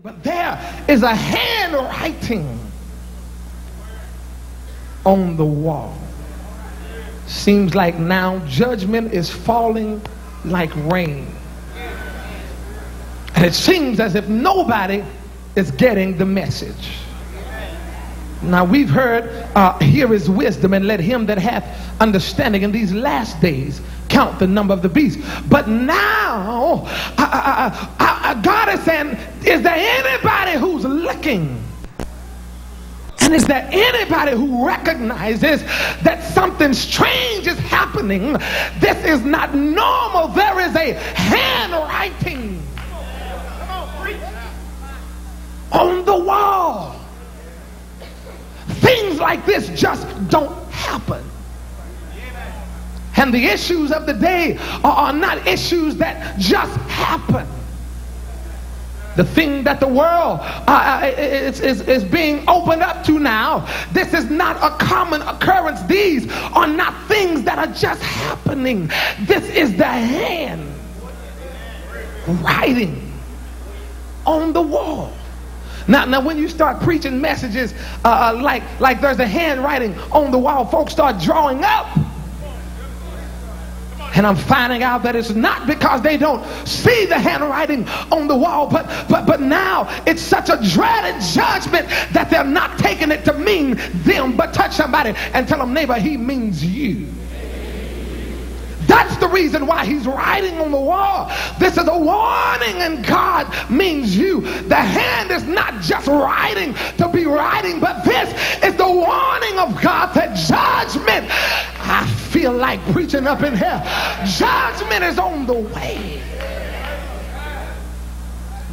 But there is a handwriting on the wall. Seems like now judgment is falling like rain. And it seems as if nobody is getting the message. Now we've heard, here is wisdom, and let him that hath understanding in these last days count the number of the beast. But now God is saying, is there anybody who's looking? And is there anybody who recognizes that something strange is happening? This is not normal. There is a handwriting on the wall. Things like this just don't happen. And the issues of the day are not issues that just happen. The thing that the world is being opened up to now, this is not a common occurrence. These are not things that are just happening. This is the hand writing on the wall. Now when you start preaching messages like there's a handwriting on the wall, folks start drawing up. And I'm finding out that it's not because they don't see the handwriting on the wall, but now it's such a dreaded judgment that they're not taking it to mean them. But touch somebody and tell them, neighbor, he means you. That's the reason why he's writing on the wall. This is a warning, and God means you. The hand is not just writing to be writing, but this is the warning of God that judgment, I feel like preaching up in here, judgment is on the way.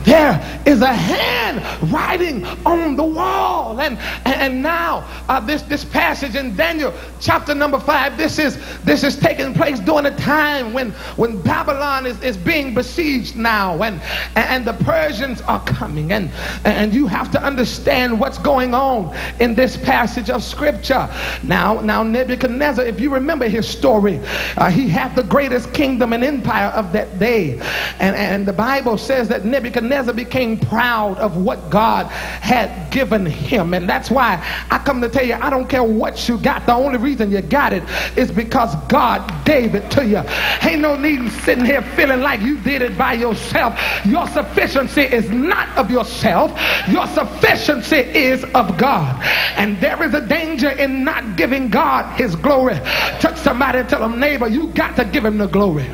There is a hand writing on the wall. And now this passage in Daniel chapter number 5, this is taking place during a time when Babylon is being besieged now, and the Persians are coming, and you have to understand what's going on in this passage of scripture. Now Nebuchadnezzar, if you remember his story, he had the greatest kingdom and empire of that day, and the Bible says that Nebuchadnezzar became proud of what God had given him. And that's why I come to tell you, I don't care what you got. The only reason you got it is because God gave it to you. Ain't no need in sitting here feeling like you did it by yourself. Your sufficiency is not of yourself. Your sufficiency is of God. And there is a danger in not giving God his glory. Touch somebody and tell them, neighbor, you got to give him the glory.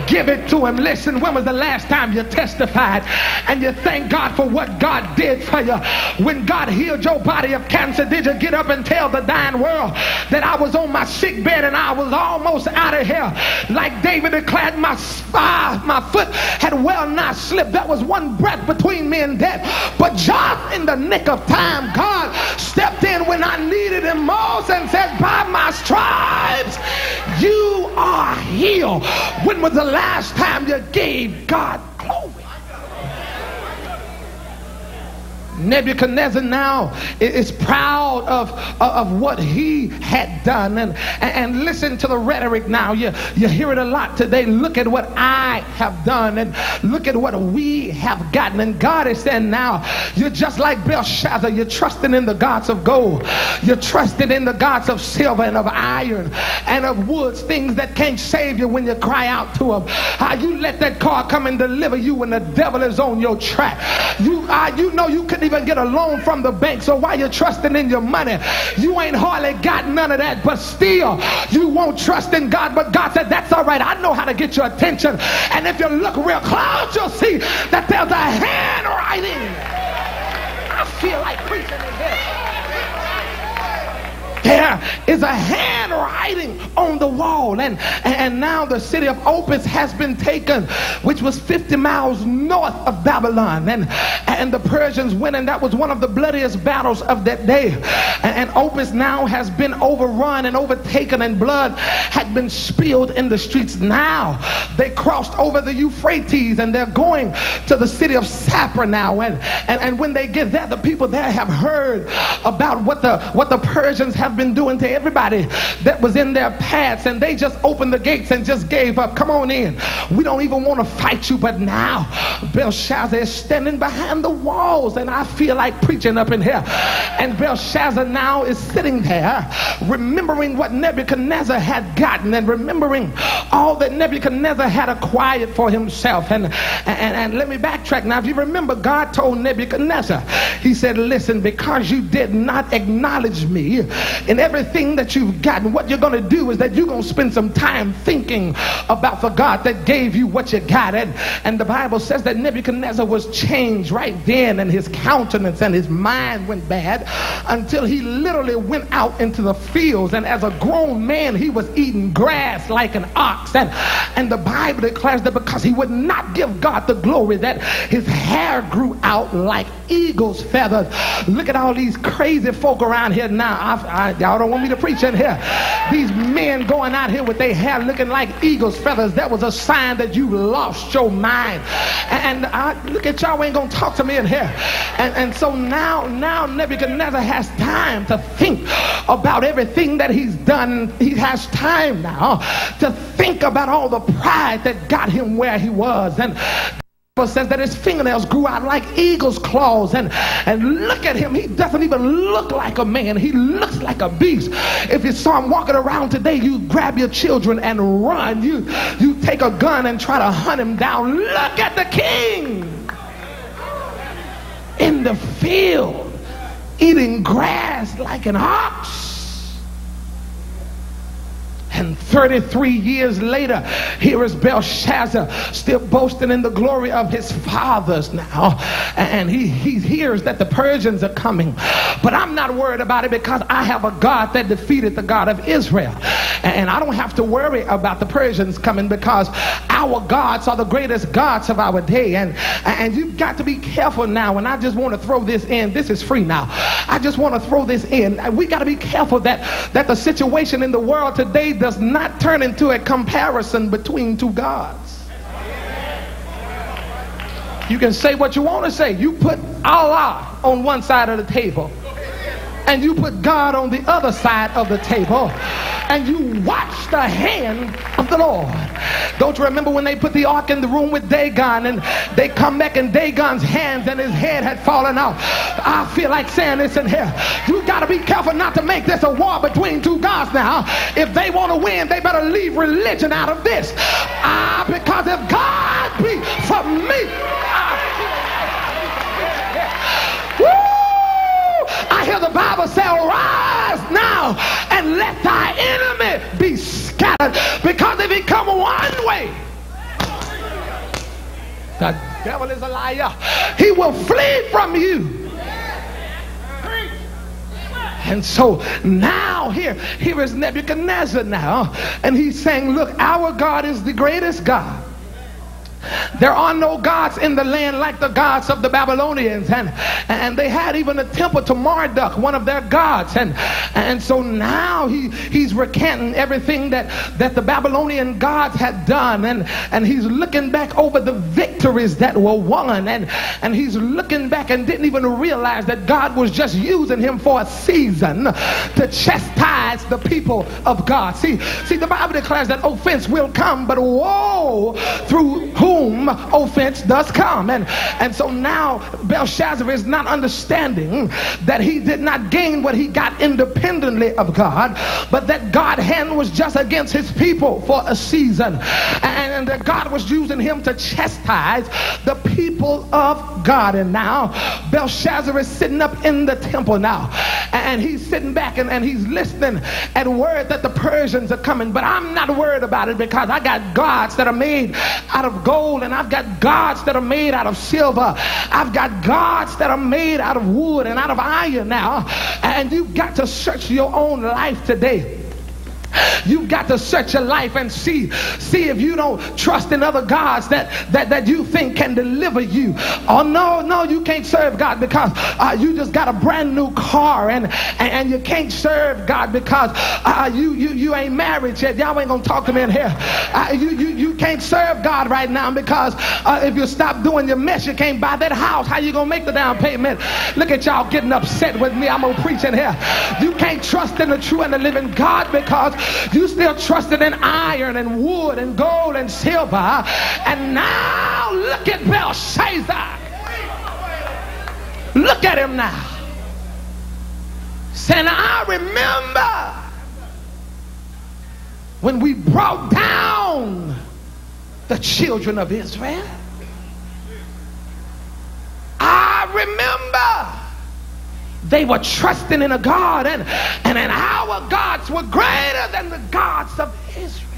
Give it to him. Listen, when was the last time you testified and you thank God for what God did for you? When God healed your body of cancer, did you get up and tell the dying world that I was on my sick bed and I was almost out of here? Like David declared, my foot had well nigh slipped. There was one breath between me and death. But just in the nick of time, God stepped in when I needed him most and said, by my stripes you are healed. When was the last time you gave God glory? Nebuchadnezzar now is proud of what he had done, and listen to the rhetoric now. You hear it a lot today. Look at what I have done, and look at what we have gotten. And God is saying now, you're just like Belshazzar. You're trusting in the gods of gold. You're trusting in the gods of silver and of iron and of woods, things that can't save you when you cry out to them. You let that car come and deliver you when the devil is on your track. You know you couldn't even get a loan from the bank, so while you're trusting in your money, you ain't hardly got none of that, but still you won't trust in God. But God said, that's all right, I know how to get your attention. And if you look real close, you'll see that there's a handwriting. I feel like preaching in here. There is a handwriting on the wall, and now the city of Opis has been taken, which was 50 miles north of Babylon, and the Persians went, and that was one of the bloodiest battles of that day. And Opis now has been overrun and overtaken, and blood had been spilled in the streets. Now they crossed over the Euphrates, and they're going to the city of Sapphira now, and when they get there, the people there have heard about what the Persians have I've been doing to everybody that was in their paths, and they just opened the gates and just gave up. Come on in. We don't even want to fight you. But now Belshazzar is standing behind the walls, and I feel like preaching up in here. And Belshazzar now is sitting there remembering what Nebuchadnezzar had gotten, and remembering all that Nebuchadnezzar had acquired for himself. And let me backtrack now. If you remember, God told Nebuchadnezzar, he said, listen, because you did not acknowledge me in everything that you've gotten, what you're going to do is that you're going to spend some time thinking about the God that gave you what you got. And the Bible says that Nebuchadnezzar was changed right then, and his countenance and his mind went bad until he literally went out into the fields, and as a grown man he was eating grass like an ox. And the Bible declares that because he would not give God the glory, that his hair grew out like eagle's feathers. Look at all these crazy folk around here now. Y'all don't want me to preach in here. These men going out here with their hair looking like eagle's feathers, that was a sign that you lost your mind. And look at y'all, ain't gonna talk to me in here. And so now Nebuchadnezzar has time to think about everything that he's done. He has time now to think about all the pride that got him where he was. And the Bible says that his fingernails grew out like eagle's claws. And look at him. He doesn't even look like a man. He looks like a beast. If you saw him walking around today, you grab your children and run. You take a gun and try to hunt him down. Look at the king in the field eating grass like an ox. And 33 years later, here is Belshazzar still boasting in the glory of his fathers now. And he hears that the Persians are coming. But I'm not worried about it, because I have a God that defeated the God of Israel. And I don't have to worry about the Persians coming, because our gods are the greatest gods of our day. And you've got to be careful now. And I just want to throw this in. This is free now. I just want to throw this in. We got to be careful that the situation in the world today does not turn into a comparison between two gods. You can say what you want to say. You put Allah on one side of the table, and you put God on the other side of the table, and you watch the hand of the Lord. Don't you remember when they put the ark in the room with Dagon, and they come back in Dagon's hands and his head had fallen off? I feel like saying this in here. You got to be careful not to make this a war between two gods now. If they want to win, they better leave religion out of this. Because if God be for me, I hear the Bible say, arise now and let thy enemy be scattered. Because if he come one way, the devil is a liar. He will flee from you. And so now here is Nebuchadnezzar now, and he's saying, look, our God is the greatest God. There are no gods in the land like the gods of the Babylonians, and they had even a temple to Marduk, one of their gods, and so now he's recanting everything that the Babylonian gods had done, and he's looking back over the victories that were won, and he's looking back and didn't even realize that God was just using him for a season to chastise the people of God. See, the Bible declares that offense will come, but woe through whom offense does come. And so now Belshazzar is not understanding that he did not gain what he got independently of God, but that God's hand was just against his people for a season, and that God was using him to chastise the people of God. And now Belshazzar is sitting up in the temple now, and he's sitting back and he's listening at word that the Persians are coming. But I'm not worried about it, because I got gods that are made out of gold, and I've got gods that are made out of silver. I've got gods that are made out of wood and out of iron now. And you've got to search your own life today You've got to search your life and see if you don't trust in other gods that you think can deliver you. Oh, no, you can't serve God because you just got a brand new car, and you can't serve God because you ain't married yet. Y'all ain't gonna talk to me in here. You can't serve God right now because if you stop doing your mess, you can't buy that house. How you gonna make the down payment? Look at y'all getting upset with me. I'm gonna preach in here. You can't trust in the true and the living God because you still trusted in iron and wood and gold and silver. And now look at Belshazzar. Look at him now. Saying, I remember when we brought down the children of Israel. I remember they were trusting in a God, and our gods were greater than the gods of Israel.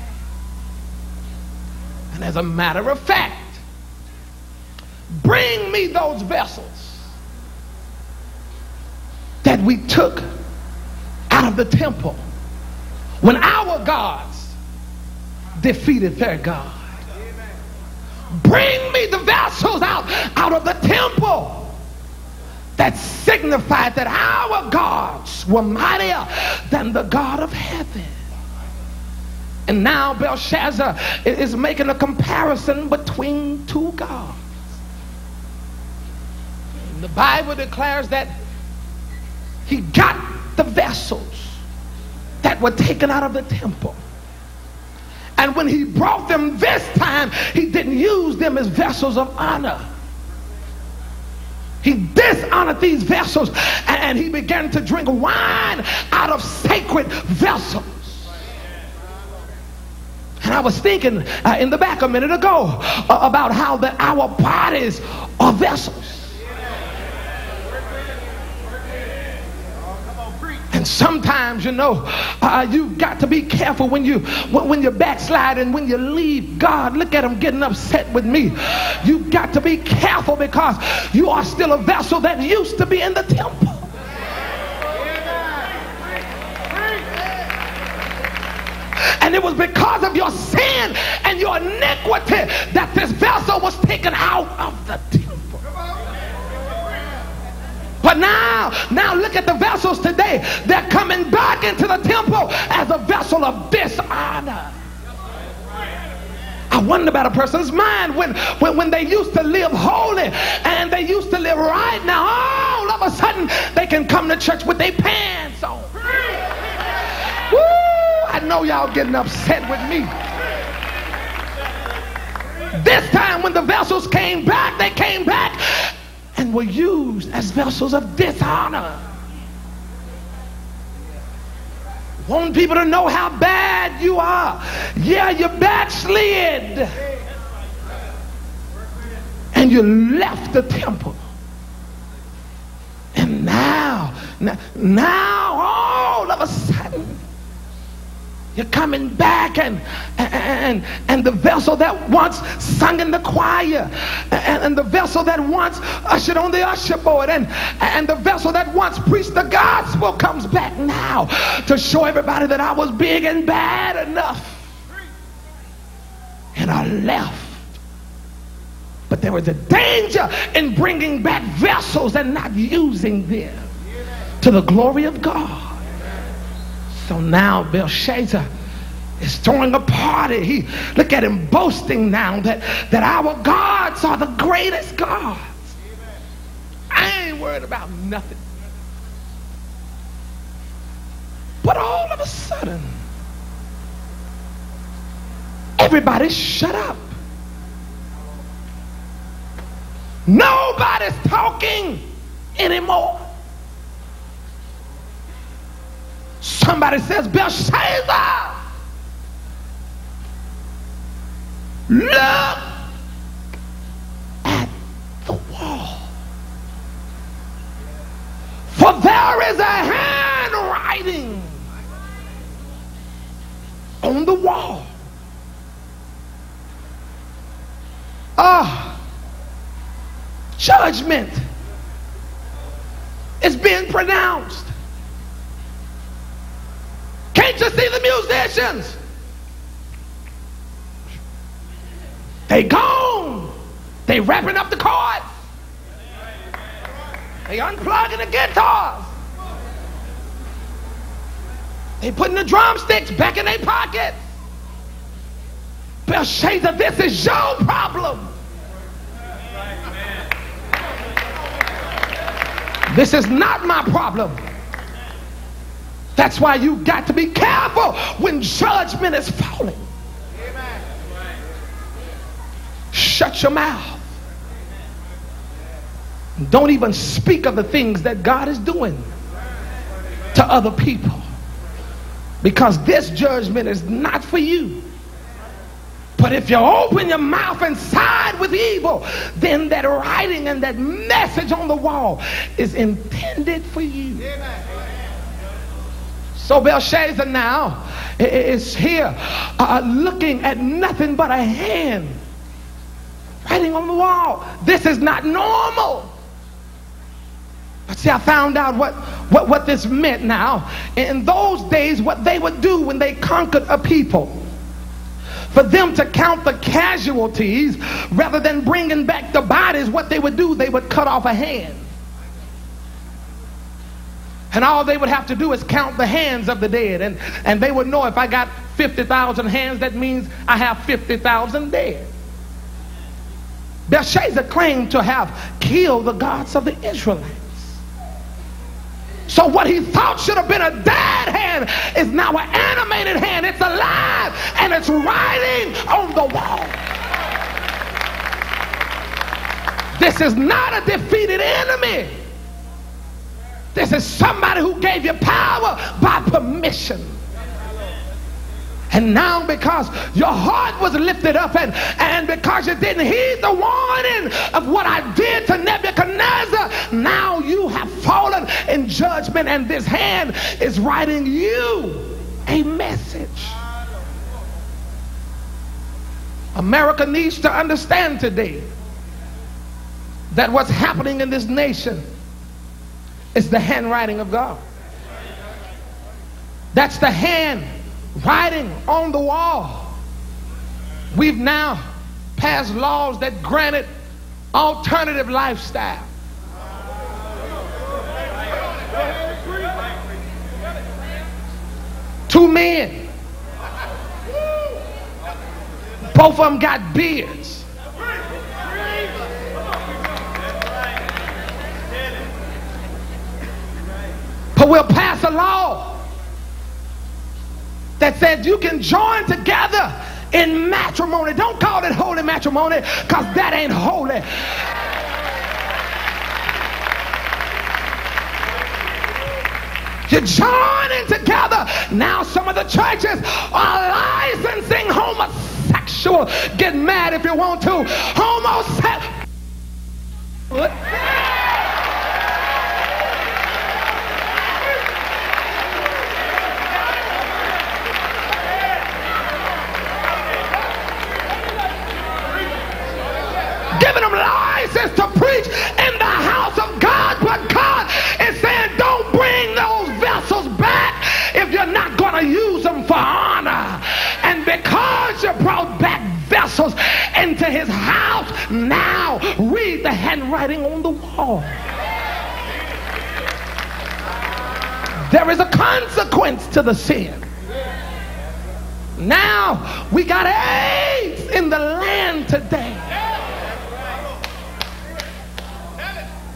And as a matter of fact, bring me those vessels that we took out of the temple when our gods defeated their God. Bring me the vessels out of the temple that signified that our gods were mightier than the God of heaven. And now Belshazzar is making a comparison between two gods. And the Bible declares that he got the vessels that were taken out of the temple. And when he brought them this time, he didn't use them as vessels of honor. He dishonored these vessels, and he began to drink wine out of sacred vessels. And I was thinking in the back a minute ago about how that our bodies are vessels. And sometimes, you know, you've got to be careful when you backslide and when you leave God. Look at him getting upset with me. You've got to be careful because you are still a vessel that used to be in the temple. And it was because of your sin and your iniquity that this vessel was taken out of the temple. But now look at the vessels today. They're coming back into the temple as a vessel of dishonor. I wonder about a person's mind when they used to live holy and they used to live right. Now all of a sudden they can come to church with their pants on. Woo! I know y'all getting upset with me. This time when the vessels came back, they came back and were used as vessels of dishonor. Want people to know how bad you are. Yeah, you backslid. And you left the temple. And now all of a sudden, you're coming back and the vessel that once sung in the choir and the vessel that once ushered on the usher board and the vessel that once preached the gospel comes back now to show everybody that I was big and bad enough. And I left. But there was a danger in bringing back vessels and not using them to the glory of God. So now Belshazzar is throwing a party. Look at him boasting now that our gods are the greatest gods. I ain't worried about nothing. But all of a sudden, everybody shut up. Nobody's talking anymore. Somebody says, Belshazzar, look at the wall. For there is a handwriting on the wall. Judgment is being pronounced. Can't you see the musicians? They gone. They wrapping up the chords. They unplugging the guitars. They putting the drumsticks back in their pockets. Belshazzar, this is your problem. This is not my problem. That's why you got to be careful when judgment is falling. Shut your mouth. Don't even speak of the things that God is doing to other people, because this judgment is not for you. But if you open your mouth and side with evil, then that writing and that message on the wall is intended for you. So Belshazzar now is here looking at nothing but a hand writing on the wall. This is not normal. But see, I found out what this meant now. In those days, what they would do when they conquered a people, for them to count the casualties rather than bringing back the bodies, what they would do, they would cut off a hand. And all they would have to do is count the hands of the dead. And they would know, if I got 50,000 hands, that means I have 50,000 dead. Belshazzar claimed to have killed the gods of the Israelites. So what he thought should have been a dead hand is now an animated hand. It's alive and it's writing on the wall. This is not a defeated enemy. This is somebody who gave you power by permission. And now, because your heart was lifted up and because you didn't heed the warning of what I did to Nebuchadnezzar, now you have fallen in judgment, and this hand is writing you a message. America needs to understand today that what's happening in this nation is the handwriting of God. That's the hand writing on the wall. We've now passed laws that granted alternative lifestyle. Two men, both of them got beards. But we'll pass a law that said you can join together in matrimony. Don't call it holy matrimony, because that ain't holy. You're joining together. Now some of the churches are licensing homosexual. Get mad if you want to. Homosexual. Giving them license to preach in the house of God, but God is saying, don't bring those vessels back if you're not going to use them for honor. And because you brought back vessels into his house, now read the handwriting on the wall. There is a consequence to the sin. Now we got AIDS in the land today.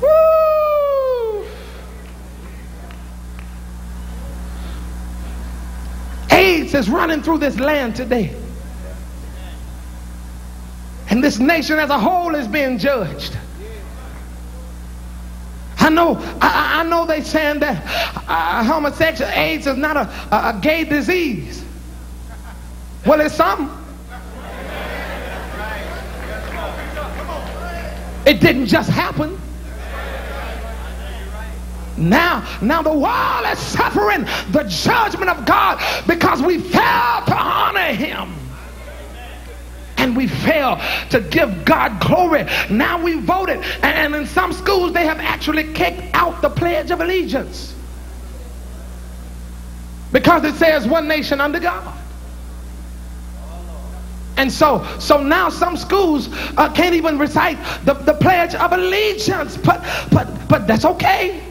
Woo! AIDS is running through this land today. And this nation as a whole is being judged. I know they saying that homosexual AIDS is not a gay disease. Well, it's something. It didn't just happen. Now the world is suffering the judgment of God because we failed to honor him. And we fail to give God glory. Now we voted, and in some schools they have actually kicked out the Pledge of Allegiance. Because it says one nation under God. And so now some schools can't even recite the Pledge of Allegiance, but that's okay.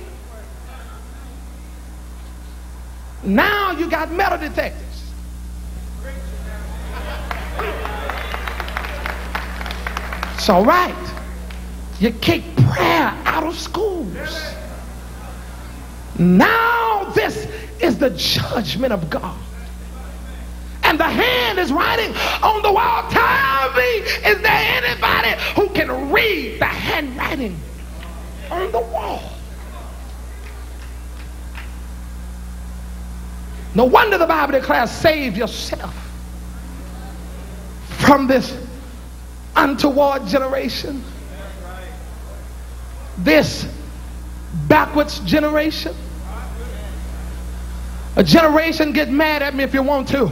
Now you got metal detectors. It's all right. You kick prayer out of schools. Now this is the judgment of God. And the hand is writing on the wall. Tell me, is there anybody who can read the handwriting on the wall? No wonder the Bible declares, save yourself from this untoward generation, this backwards generation. A generation, get mad at me if you want to,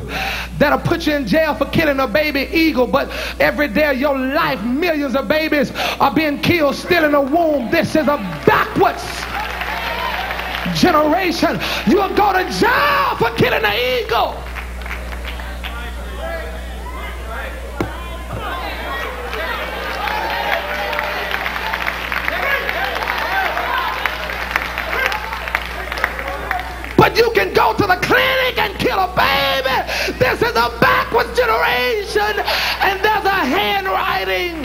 that'll put you in jail for killing a baby eagle, but every day of your life millions of babies are being killed still in the womb. This is a backwards generation. You'll go to jail for killing an eagle. But you can go to the clinic and kill a baby. This is a backwards generation, and there's a handwriting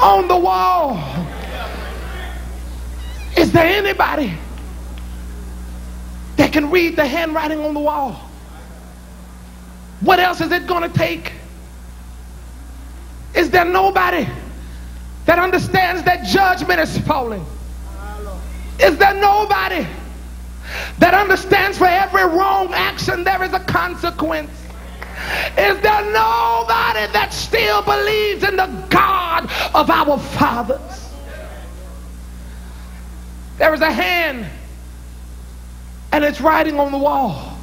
on the wall. Is there anybody that can read the handwriting on the wall? What else is it going to take? Is there nobody that understands that judgment is falling? Is there nobody that understands for every wrong action there is a consequence? Is there nobody that still believes in the God of our fathers? There is a hand and it's writing on the wall.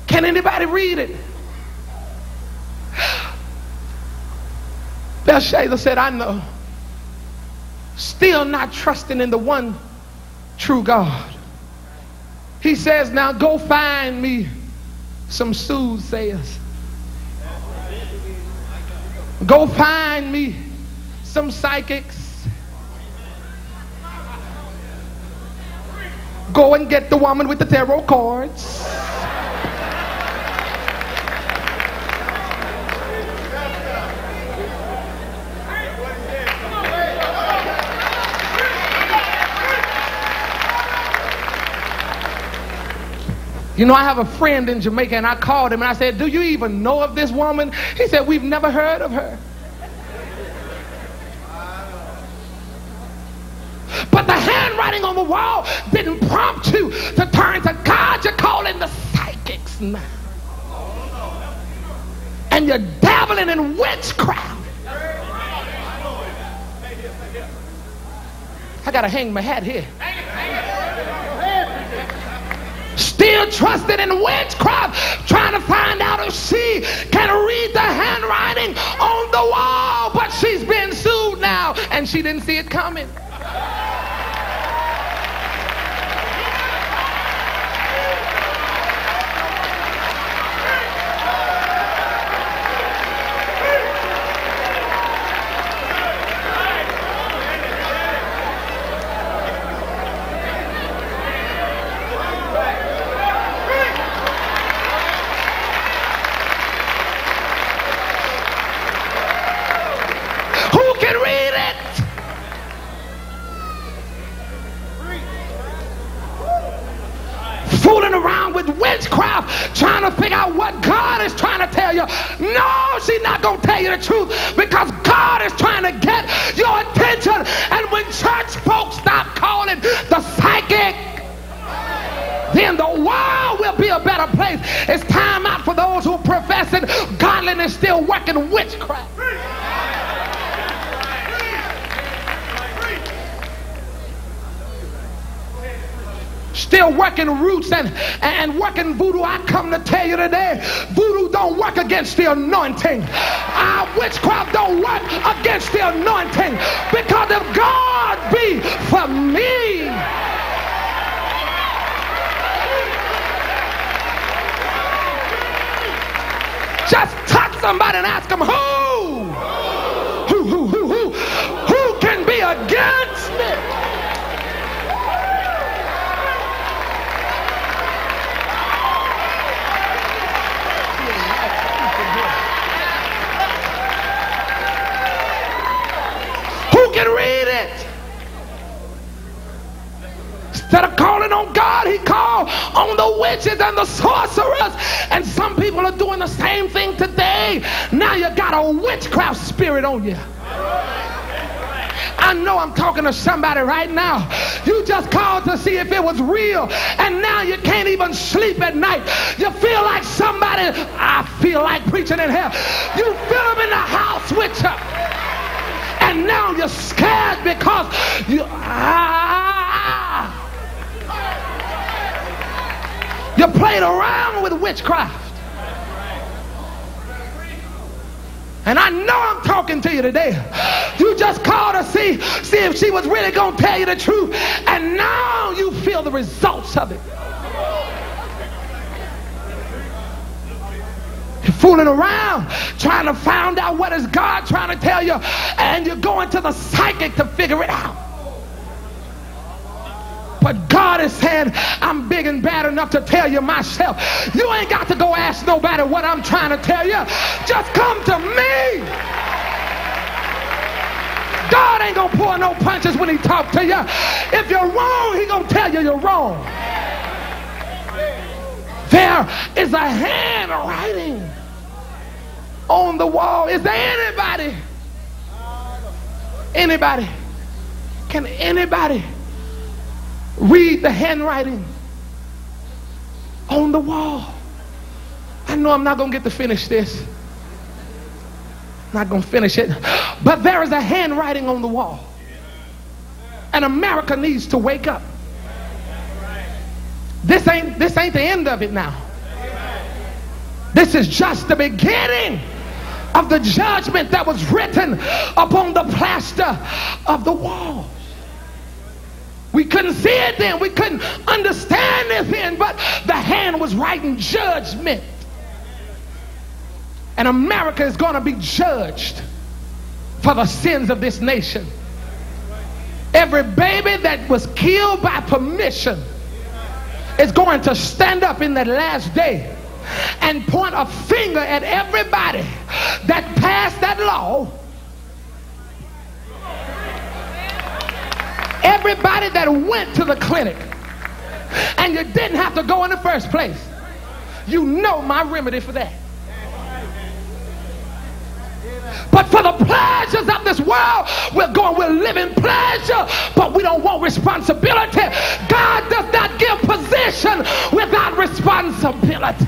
Can anybody read it? Belshazzar said, I know. Still not trusting in the one true God. He says, now go find me some soothsayers. Go find me some psychics. Go and get the woman with the tarot cards. You know, I have a friend in Jamaica, and I called him and I said, do you even know of this woman? He said, we've never heard of her. But the handwriting on the wall didn't prompt you to turn to God. You're calling the psychics now. And you're dabbling in witchcraft. I gotta hang my hat here. Still trusting in witchcraft, trying to find out if she can read the handwriting on the wall, but she's been sued now and she didn't see it coming. Witchcraft, trying to figure out what God is trying to tell you. No, she's not going to tell you the truth, because God is trying to get your attention. And when church folks stop calling the psychic, then the world will be a better place. It's time out for those who are professing godliness still working witchcraft. Still working roots and working voodoo. I come to tell you today, voodoo don't work against the anointing. Our witchcraft don't work against the anointing, because if God be for me, somebody and ask them, who can be against me? Who can read it? Instead of calling on God, he called on the witches and the sorcerers. And some people are doing the same thing today. Now you got a witchcraft spirit on you. I know I'm talking to somebody right now. You just called to see if it was real, and now you can't even sleep at night. You feel like somebody, I feel like preaching in hell. You feel them in the house with you, and now you're scared because you played around with witchcraft. And I know I'm talking to you today. You just called to see if she was really going to tell you the truth. And now you feel the results of it. You're fooling around trying to find out what is God trying to tell you. And you're going to the psychic to figure it out. But God is saying, I'm big and bad enough to tell you myself. You ain't got to go ask nobody what I'm trying to tell you. Just come to me. God ain't going to pull no punches when he talk to you. If you're wrong, he going to tell you you're wrong. There is a handwriting on the wall. Is there anybody? Anybody? Can anybody read the handwriting on the wall? I know I'm not going to get to finish this. Not going to finish it. But there is a handwriting on the wall. And America needs to wake up. This ain't the end of it now. This is just the beginning of the judgment that was written upon the plaster of the wall. We couldn't see it then. We couldn't understand it then. But the hand was writing judgment. And America is going to be judged for the sins of this nation. Every baby that was killed by permission is going to stand up in that last day and point a finger at everybody that passed that law. Everybody that went to the clinic and you didn't have to go in the first place. You know my remedy for that. But for the pleasures of this world, we're living pleasure, but we don't want responsibility. God does not give position without responsibility.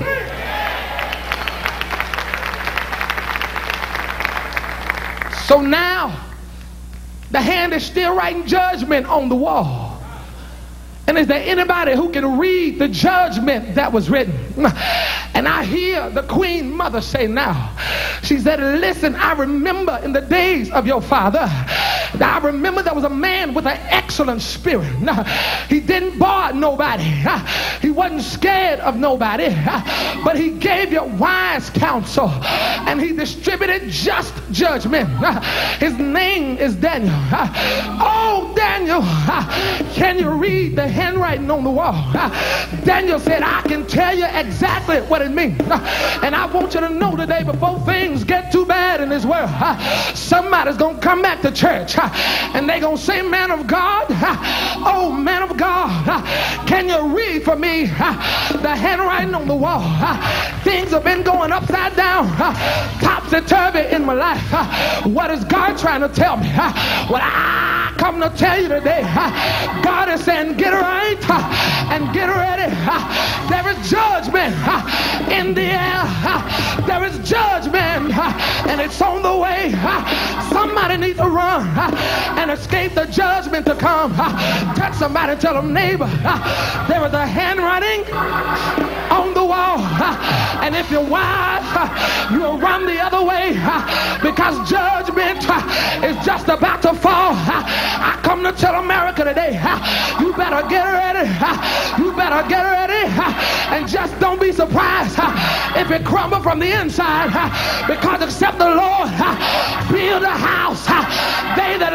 So now, the hand is still writing judgment on the wall. And is there anybody who can read the judgment that was written? And I hear the Queen Mother say now, she said, listen, I remember in the days of your father, I remember there was a man with an excellent spirit. He didn't bar nobody. He wasn't scared of nobody. But he gave you wise counsel. And he distributed just judgment. His name is Daniel. Oh, Daniel, can you read the handwriting on the wall? Daniel said, I can tell you exactly what it means. And I want you to know today, before things get too bad in this world, somebody's going to come back to church and they're going to say, man of God, oh man of God, can you read for me the handwriting on the wall? Things have been going upside down, topsy-turvy in my life. What is God trying to tell me? What I come to tell you today, God is saying, get right and get ready. There is judgment in the air. There is judgment and it's on the way. Somebody needs to run and escape the judgment to come. Touch somebody, tell them, neighbor, there is a handwriting on the wall. And if you're wise, you'll run the other way because judgment is just about to fall. I come to tell America today, you better get ready. You better better get ready and just don't be surprised if it crumbles from the inside, because except the Lord build a house, they that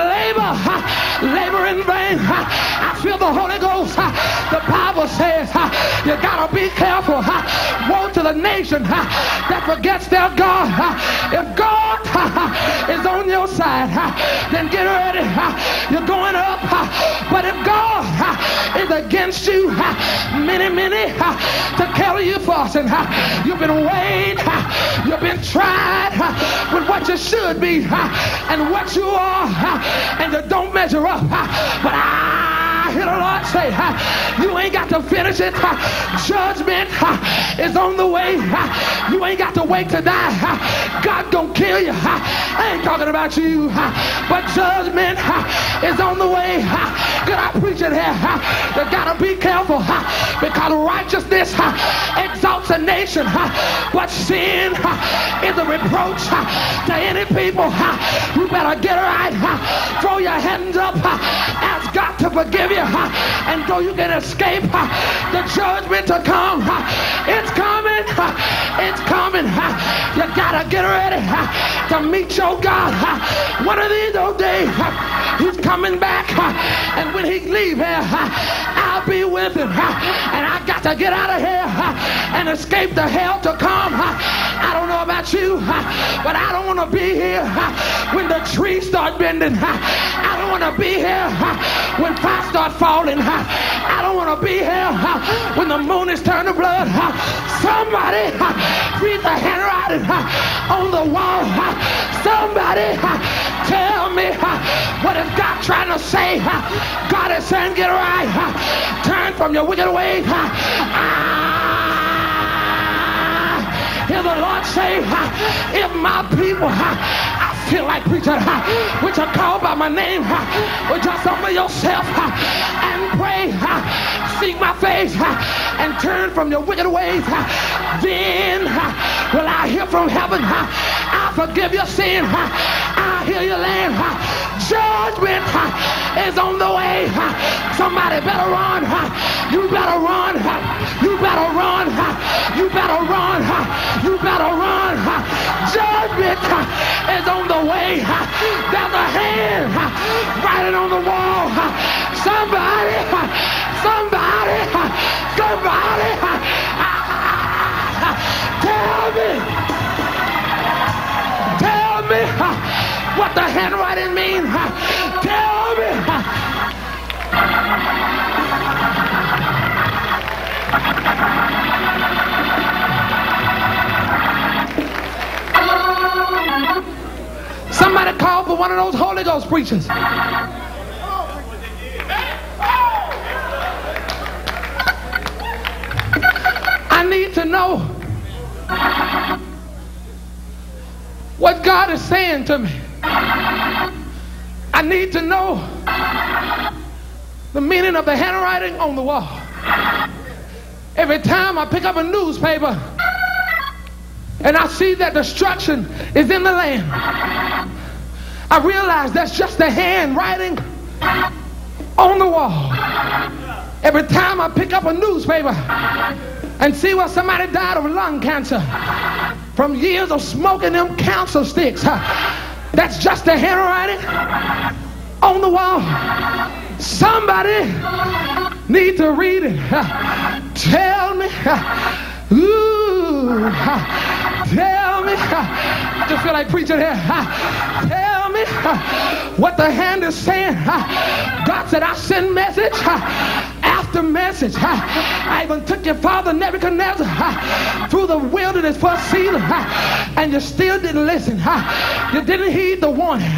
labor in vain. I feel the Holy Ghost. The Bible says you gotta be careful. Woe to the nation that forgets their God. If God is on your side, then get ready. You're going up. But if God is against you, many to carry you forcing. You've been weighed. You've been tried with what you should be and what you are, and you don't measure up. But I hear the Lord say, you ain't got to finish it. Judgment is on the way. You ain't got to wait to die. God gonna kill you. I ain't talking about you, but judgment is on the way. Could I preach it here? You gotta be careful, because righteousness exalts a nation, but sin is a reproach to any people. You better get right. Throw your hands up. Ask God to forgive you, and though you can escape the judgment to come, it's coming. It's coming. You gotta get ready to meet your God. One of these days, he's coming back, and when he leaves here, I'll be with him, and I got to get out of here and escape the hell to come. I don't know about you, but I don't want to be here when the trees start bending. I don't want to be here when fire start falling. I don't want to be here when the moon is turned to blood. Somebody read the handwriting on the wall. Somebody tell me, what is God trying to say? God is saying, get right. Turn from your wicked ways. Hear the Lord say, if my people, I feel like preaching, which are called by my name, would just humble yourself and pray, seek my face, and turn from your wicked ways, then will I hear from heaven. I'll forgive your sin. I'll heal your land. Judgment is on the way. Somebody better run. You better run. You better run. You better run. You better run. Judgment is on the way. There's a hand writing on the wall. Somebody. Tell me what the handwriting means. Tell me. Somebody call for one of those Holy Ghost preachers. I need to know what God is saying to me. I need to know the meaning of the handwriting on the wall. Every time I pick up a newspaper and I see that destruction is in the land, I realize that's just the handwriting on the wall. Every time I pick up a newspaper and see where somebody died of lung cancer from years of smoking them cancer sticks, that's just the handwriting on the wall. Somebody need to read it. Tell me. Ooh. Tell me. I just feel like preaching here. Tell me what the hand is saying. God said, I send message after message. I even took your father Nebuchadnezzar through the wilderness for a season, and you still didn't listen. You didn't heed the warning.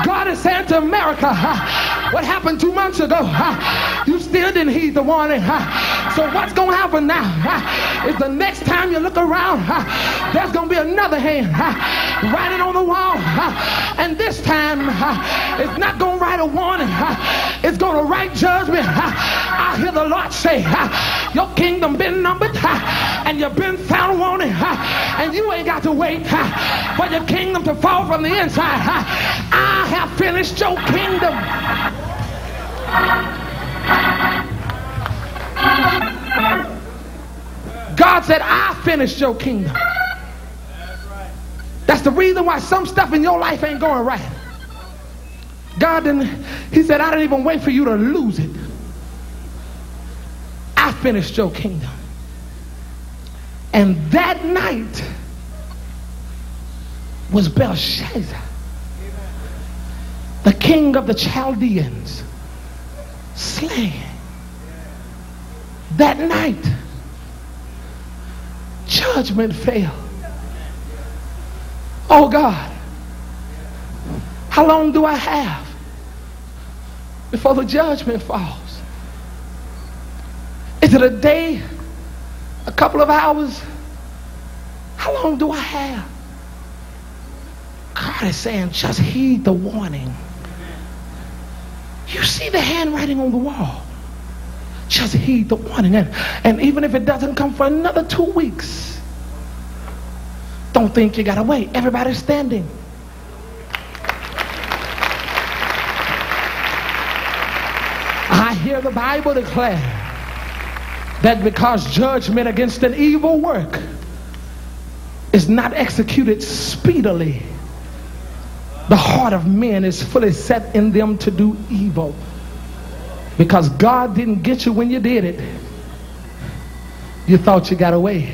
God is saying to America, what happened 2 months ago, you still didn't heed the warning. So what's going to happen now is the next time you look around, there's going to be another hand writing on the wall, and this time it's not going to write a warning, it's going to write judgment. I hear the Lord say, your kingdom been numbered, and you've been found wanting, and you ain't got to wait for your kingdom to fall from the inside. I have finished your kingdom. God said, I finished your kingdom. That's the reason why some stuff in your life ain't going right. God didn't, he said, I didn't even wait for you to lose it. I finished your kingdom. And that night was Belshazzar, the king of the Chaldeans, slain. That night, judgment fell. Oh God, how long do I have before the judgment falls? Is it a day, a couple of hours? How long do I have? God is saying, just heed the warning. You see the handwriting on the wall. Just heed the warning. And even if it doesn't come for another 2 weeks, don't think you gotta wait. Everybody's standing. I hear the Bible declare that because judgment against an evil work is not executed speedily, the heart of men is fully set in them to do evil. Because God didn't get you when you did it, you thought you got away.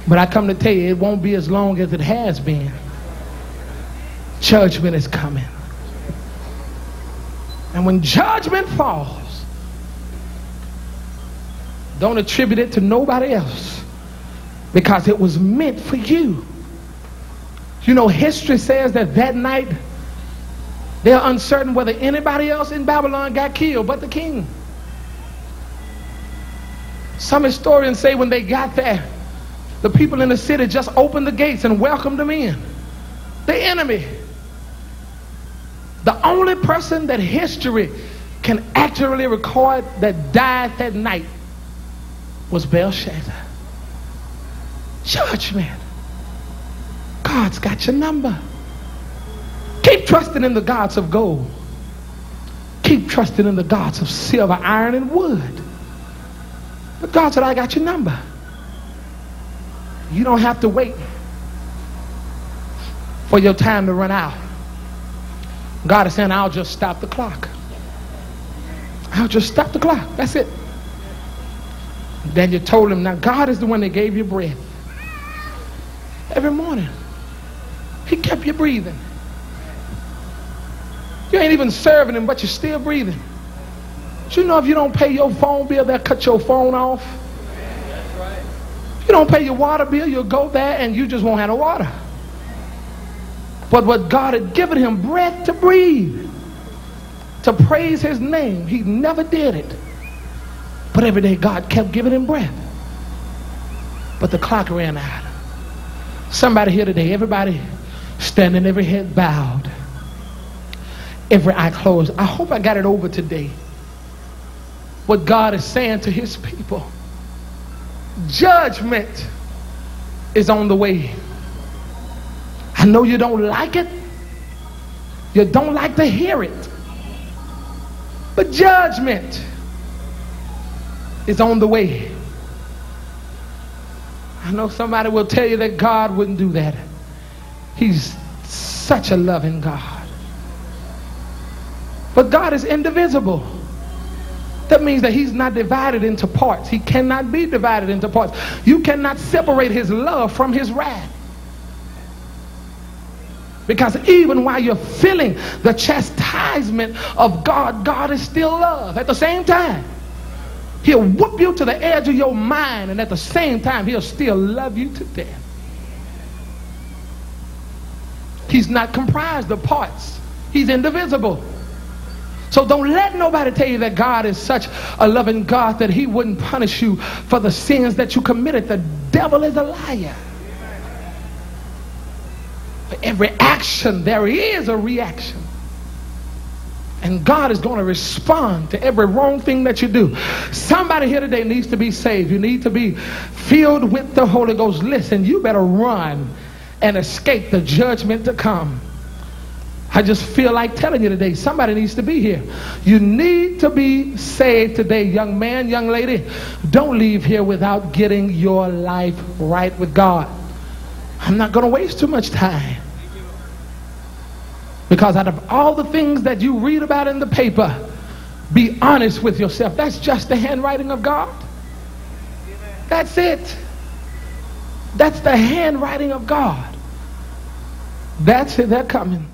But I come to tell you, it won't be as long as it has been. Judgment is coming. And when judgment falls, don't attribute it to nobody else, because it was meant for you. You know, history says that that night they're uncertain whether anybody else in Babylon got killed but the king. Some historians say when they got there, the people in the city just opened the gates and welcomed them in. The enemy. The only person that history can accurately record that died that night was Belshazzar. Judgment. God's got your number. Keep trusting in the gods of gold. Keep trusting in the gods of silver, iron, and wood. But God said, I got your number. You don't have to wait for your time to run out. God is saying, I'll just stop the clock. I'll just stop the clock. That's it. Then you told him, now God is the one that gave you breath. Every morning, he kept you breathing. You ain't even serving him, but you're still breathing. Do you know if you don't pay your phone bill, they'll cut your phone off? If you don't pay your water bill, you'll go there and you just won't have no water. But what God had given him breath to breathe, to praise his name, he never did it. But every day God kept giving him breath. But the clock ran out. Somebody here today, everybody standing, every head bowed, every eye closed. I hope I got it over today. What God is saying to his people. Judgment is on the way. I know you don't like it. You don't like to hear it. But judgment is on the way. I know somebody will tell you that God wouldn't do that. He's such a loving God. But God is indivisible. That means that he's not divided into parts. He cannot be divided into parts. You cannot separate his love from his wrath. Because even while you're feeling the chastisement of God, God is still love. At the same time, he'll whoop you to the edge of your mind, and at the same time, he'll still love you to death. He's not comprised of parts. He's indivisible. So don't let nobody tell you that God is such a loving God that he wouldn't punish you for the sins that you committed. The devil is a liar. For every action, there is a reaction. And God is going to respond to every wrong thing that you do. Somebody here today needs to be saved. You need to be filled with the Holy Ghost. Listen, you better run and escape the judgment to come. I just feel like telling you today, somebody needs to be here. You need to be saved today, young man, young lady. Don't leave here without getting your life right with God. I'm not going to waste too much time. Because out of all the things that you read about in the paper, be honest with yourself. That's just the handwriting of God. That's it. That's the handwriting of God. That's it. They're coming.